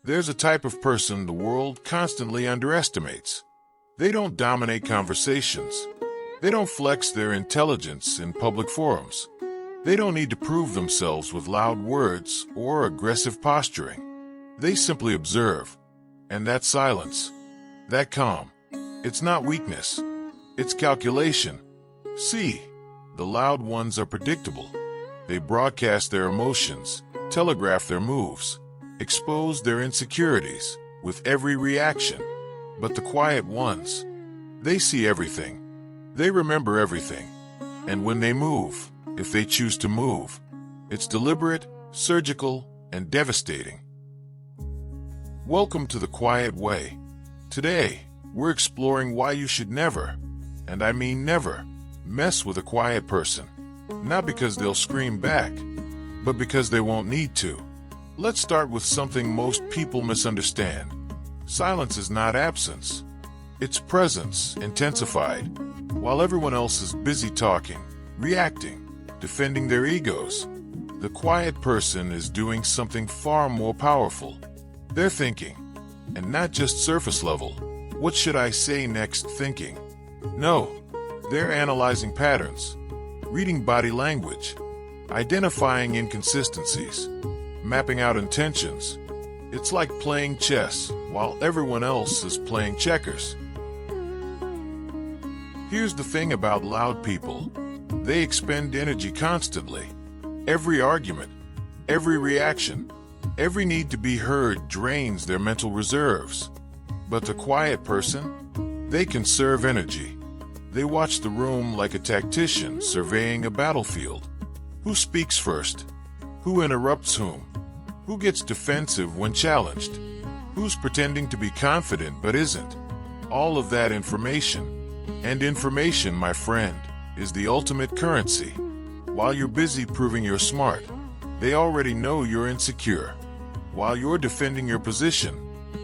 There's a type of person the world constantly underestimates. They don't dominate conversations. They don't flex their intelligence in public forums. They don't need to prove themselves with loud words or aggressive posturing. They simply observe. And that silence, that calm, it's not weakness. It's calculation. See, the loud ones are predictable. They broadcast their emotions, telegraph their moves, expose their insecurities with every reaction. But the quiet ones, they see everything. They remember everything. And when they move, if they choose to move, it's deliberate, surgical, and devastating. Welcome to The Quiet Way. Today, we're exploring why you should never, and I mean never, mess with a quiet person. Not because they'll scream back, but because they won't need to. Let's start with something most people misunderstand. Silence is not absence. It's presence intensified. While everyone else is busy talking, reacting, defending their egos, the quiet person is doing something far more powerful. They're thinking, and not just surface level, what should I say next thinking? No, they're analyzing patterns, reading body language, identifying inconsistencies, mapping out intentions. It's like playing chess while everyone else is playing checkers. Here's the thing about loud people. They expend energy constantly. Every argument, every reaction, every need to be heard drains their mental reserves. But the quiet person, they conserve energy. They watch the room like a tactician surveying a battlefield. Who speaks first? Who interrupts whom? Who gets defensive when challenged? Who's pretending to be confident but isn't? All of that information. And information, my friend, is the ultimate currency. While you're busy proving you're smart, they already know you're insecure. While you're defending your position,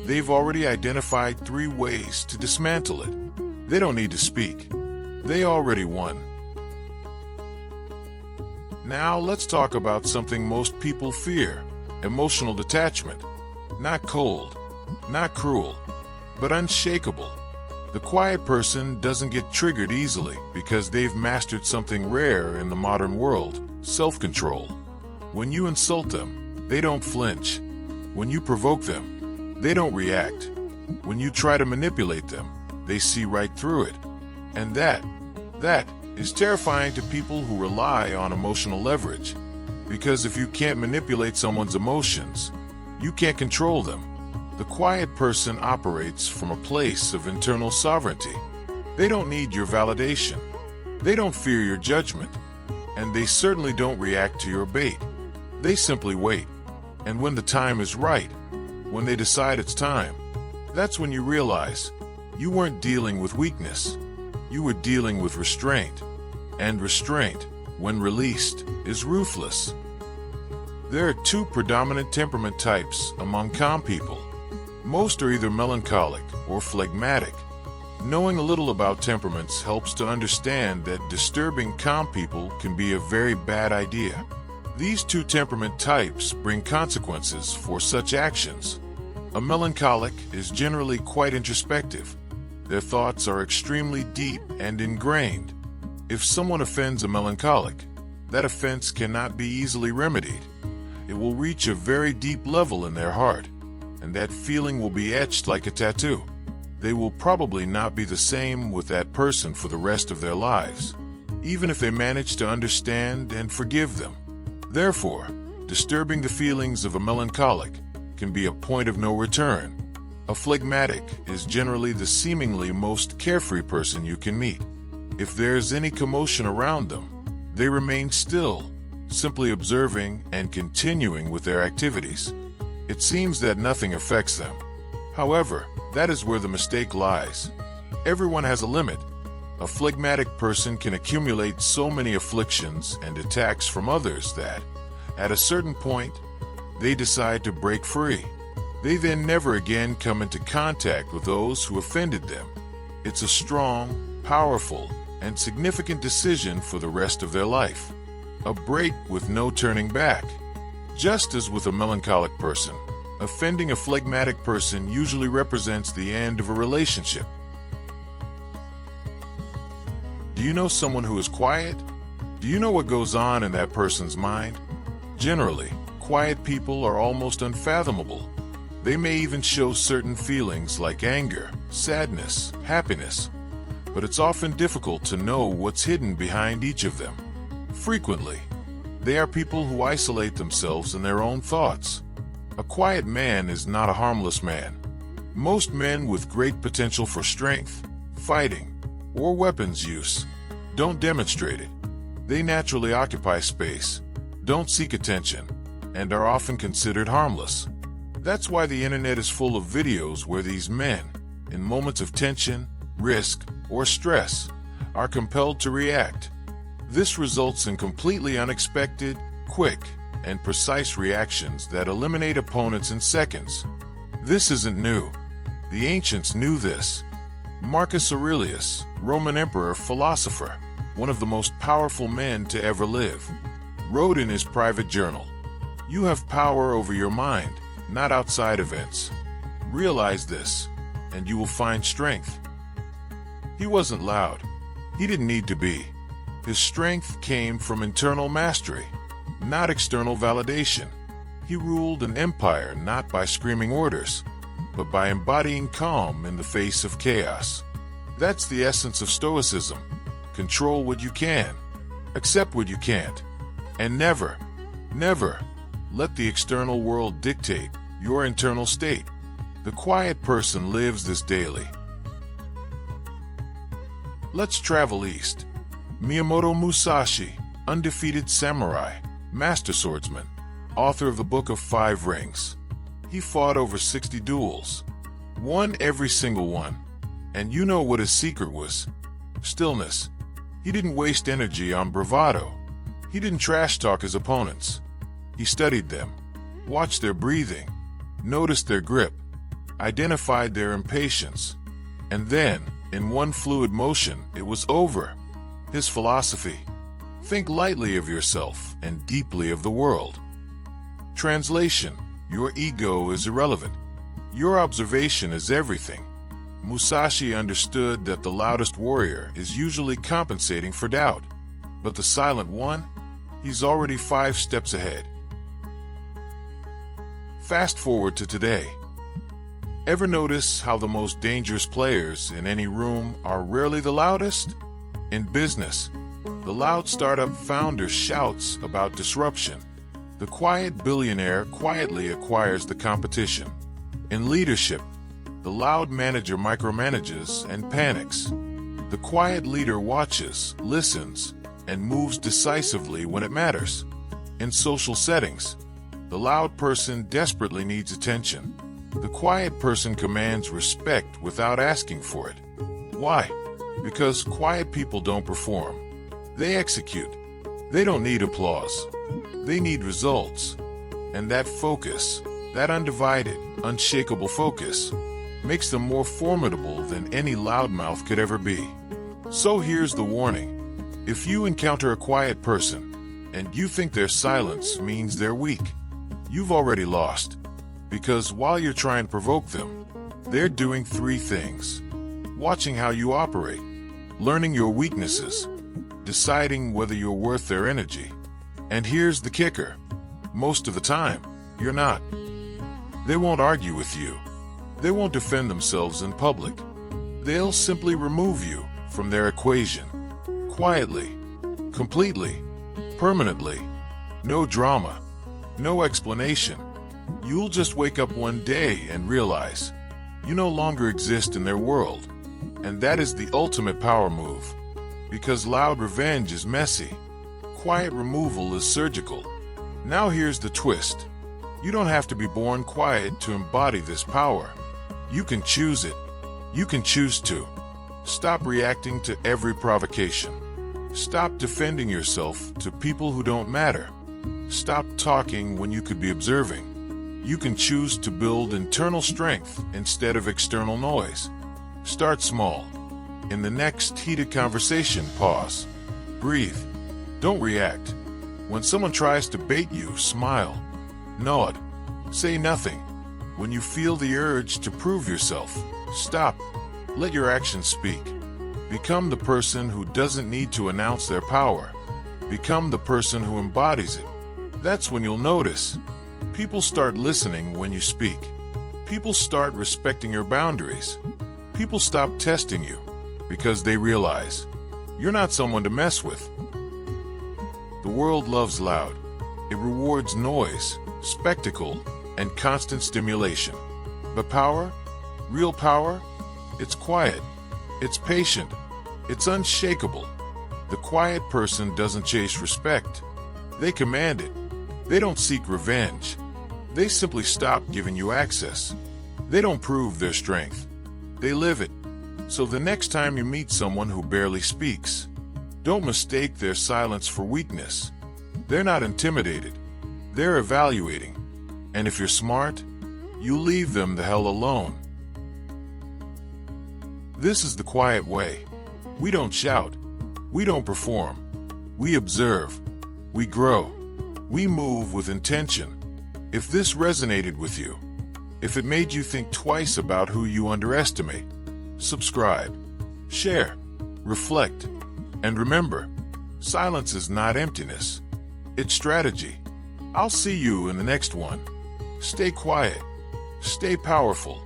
they've already identified 3 ways to dismantle it. They don't need to speak. They already won. Now let's talk about something most people fear. Emotional detachment. Not cold, not cruel, but unshakable. The quiet person doesn't get triggered easily because they've mastered something rare in the modern world: self-control. When you insult them, they don't flinch. When you provoke them, they don't react. When you try to manipulate them, they see right through it. And that is terrifying to people who rely on emotional leverage. Because if you can't manipulate someone's emotions, you can't control them. The quiet person operates from a place of internal sovereignty. They don't need your validation. They don't fear your judgment. And they certainly don't react to your bait. They simply wait. And when the time is right, when they decide it's time, that's when you realize you weren't dealing with weakness. You were dealing with restraint. And restraint, when released, is ruthless. There are 2 predominant temperament types among calm people. Most are either melancholic or phlegmatic. Knowing a little about temperaments helps to understand that disturbing calm people can be a very bad idea. These 2 temperament types bring consequences for such actions. A melancholic is generally quite introspective. Their thoughts are extremely deep and ingrained. If someone offends a melancholic, that offense cannot be easily remedied. It will reach a very deep level in their heart, and that feeling will be etched like a tattoo. They will probably not be the same with that person for the rest of their lives, even if they manage to understand and forgive them. Therefore, disturbing the feelings of a melancholic can be a point of no return. A phlegmatic is generally the seemingly most carefree person you can meet. If there's any commotion around them, they remain still, simply observing and continuing with their activities. It seems that nothing affects them. However, that is where the mistake lies. Everyone has a limit. A phlegmatic person can accumulate so many afflictions and attacks from others that, at a certain point, they decide to break free. They then never again come into contact with those who offended them. It's a strong, powerful, and significant decision for the rest of their life. A break with no turning back. Just as with a melancholic person, Offending a phlegmatic person usually represents the end of a relationship. Do you know someone who is quiet? Do you know what goes on in that person's mind? Generally, quiet people are almost unfathomable. They may even show certain feelings like anger, sadness, happiness, but it's often difficult to know what's hidden behind each of them. Frequently, they are people who isolate themselves in their own thoughts. A quiet man is not a harmless man. Most men with great potential for strength, fighting, or weapons use don't demonstrate it. They naturally occupy space, don't seek attention, and are often considered harmless. That's why the internet is full of videos where these men, in moments of tension, risk, or stress, are compelled to react. This results in completely unexpected, quick, and precise reactions that eliminate opponents in seconds. This isn't new. The ancients knew this. Marcus Aurelius, Roman emperor, philosopher, one of the most powerful men to ever live, wrote in his private journal, "You have power over your mind, not outside events. Realize this, and you will find strength." He wasn't loud. He didn't need to be. His strength came from internal mastery, not external validation. He ruled an empire not by screaming orders, but by embodying calm in the face of chaos. That's the essence of Stoicism. Control what you can, accept what you can't, and never, never let the external world dictate your internal state. The quiet person lives this daily. Let's travel east. Miyamoto Musashi, undefeated samurai, master swordsman, author of the Book of Five Rings. He fought over 60 duels, won every single one. And you know what his secret was? Stillness. He didn't waste energy on bravado. He didn't trash talk his opponents. He studied them, watched their breathing, noticed their grip, identified their impatience, and then, in one fluid motion, it was over. His philosophy: think lightly of yourself and deeply of the world. Translation: your ego is irrelevant. Your observation is everything. Musashi understood that the loudest warrior is usually compensating for doubt, but the silent one, he's already 5 steps ahead. Fast forward to today. Ever notice how the most dangerous players in any room are rarely the loudest? In business, the loud startup founder shouts about disruption. The quiet billionaire quietly acquires the competition. In leadership, the loud manager micromanages and panics. The quiet leader watches, listens, and moves decisively when it matters. In social settings, the loud person desperately needs attention. The quiet person commands respect without asking for it. Why? Because quiet people don't perform. They execute. They don't need applause. They need results. And that focus, that undivided, unshakable focus, makes them more formidable than any loudmouth could ever be. So here's the warning. If you encounter a quiet person, and you think their silence means they're weak, you've already lost. Because while you're trying to provoke them, they're doing 3 things: watching how you operate, learning your weaknesses, deciding whether you're worth their energy. And here's the kicker. Most of the time, you're not. They won't argue with you. They won't defend themselves in public. They'll simply remove you from their equation. Quietly, completely, permanently. No drama, no explanation. You'll just wake up one day and realize you no longer exist in their world. And that is the ultimate power move. Because loud revenge is messy. Quiet removal is surgical. Now here's the twist. You don't have to be born quiet to embody this power. You can choose it. You can choose to. Stop reacting to every provocation. Stop defending yourself to people who don't matter. Stop talking when you could be observing. You can choose to build internal strength instead of external noise. Start small. In the next heated conversation, pause. Breathe. Don't react. When someone tries to bait you, smile. Nod. Say nothing. When you feel the urge to prove yourself, stop. Let your actions speak. Become the person who doesn't need to announce their power. Become the person who embodies it. That's when you'll notice. People start listening when you speak. People start respecting your boundaries. People stop testing you because they realize you're not someone to mess with. The world loves loud. It rewards noise, spectacle, and constant stimulation. But power, real power, it's quiet, it's patient, it's unshakable. The quiet person doesn't chase respect. They command it. They don't seek revenge. They simply stop giving you access. They don't prove their strength. They live it. So the next time you meet someone who barely speaks, don't mistake their silence for weakness. They're not intimidated. They're evaluating. And if you're smart, you leave them the hell alone. This is the quiet way. We don't shout. We don't perform. We observe. We grow. We move with intention. If this resonated with you, if it made you think twice about who you underestimate, subscribe, share, reflect, and remember, silence is not emptiness. It's strategy. I'll see you in the next one. Stay quiet. Stay powerful.